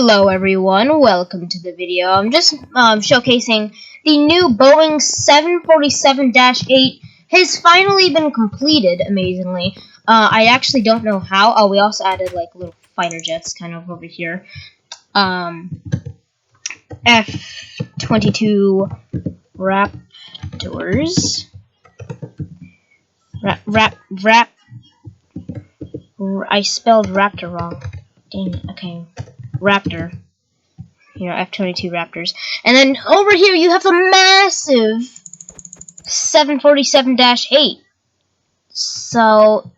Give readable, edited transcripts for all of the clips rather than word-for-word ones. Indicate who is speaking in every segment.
Speaker 1: Hello everyone, welcome to the video. I'm just showcasing the new Boeing 747-8 has finally been completed, amazingly. I actually don't know how. Oh, we also added like little fighter jets kind of over here. F-22 Raptors. I spelled Raptor wrong. Dang it, okay. Raptor. You know, F-22 Raptors. And then over here you have the massive 747-8. So,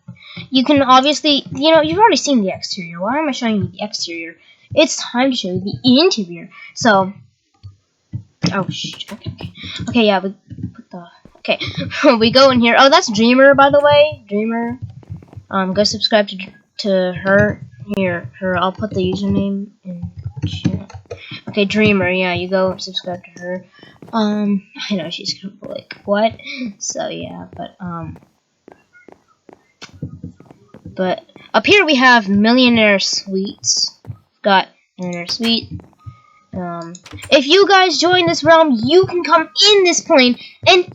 Speaker 1: you can obviously, you know, you've already seen the exterior. Why am I showing you the exterior? It's time to show you the interior. So, oh, okay, yeah, we put the, okay, we go in here. Oh, that's Dreamer, by the way. Dreamer. Go subscribe to her. Here, I'll put the username in chat. Okay, Dreamer, yeah, you go subscribe to her. I know she's gonna be like, what? So yeah, but up here we have Millionaire Suites. Got Millionaire Suite. If you guys join this realm, you can come in this plane and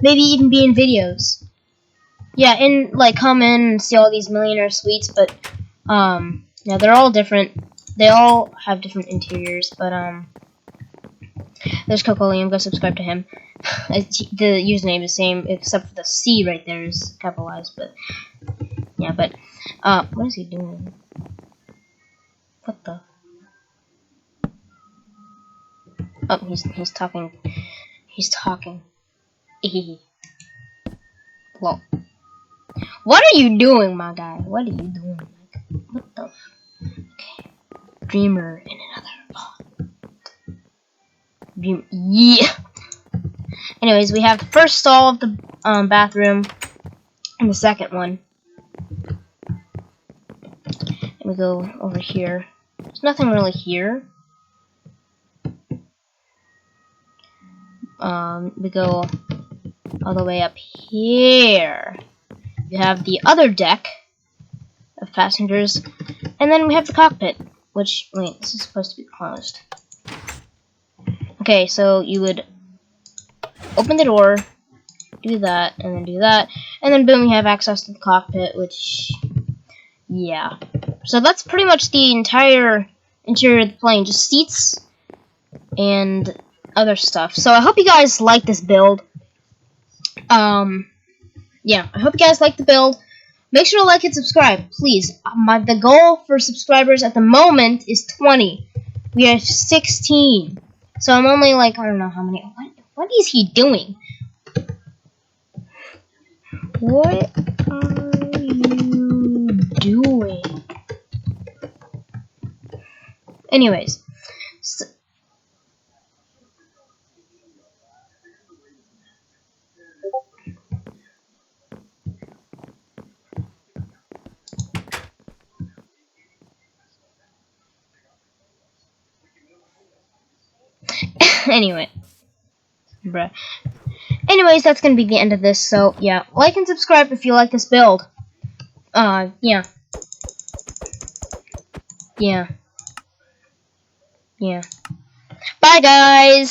Speaker 1: maybe even be in videos. Yeah, and like come in and see all these Millionaire Suites, but yeah, they're all different. They all have different interiors, but there's Coco Liam. Go subscribe to him. The username is the same, except for the C right there is capitalized. But yeah, but what is he doing? What the? Oh, he's talking. He's talking. Well, what are you doing, my guy? What are you doing? What the? Okay, Dreamer and another. Oh. Dream. Yeah. Anyways, we have the first stall of the bathroom and the second one. And we go over here. There's nothing really here. We go all the way up here. You have the other deck of passengers, and then we have the cockpit, which, wait, this is supposed to be closed. Okay, so you would open the door, do that, and then do that, and then boom, you have access to the cockpit, which, yeah. So that's pretty much the entire interior of the plane, just seats and other stuff. So I hope you guys like this build. Yeah, I hope you guys like the build. Make sure to like and subscribe, please. The goal for subscribers at the moment is 20. We have 16. So I'm only like, I don't know how many. What is he doing? What are you doing? Anyways. So anyway. Bruh. Anyways, that's gonna be the end of this, so yeah. Like and subscribe if you like this build. Yeah. Yeah. Yeah. Bye, guys!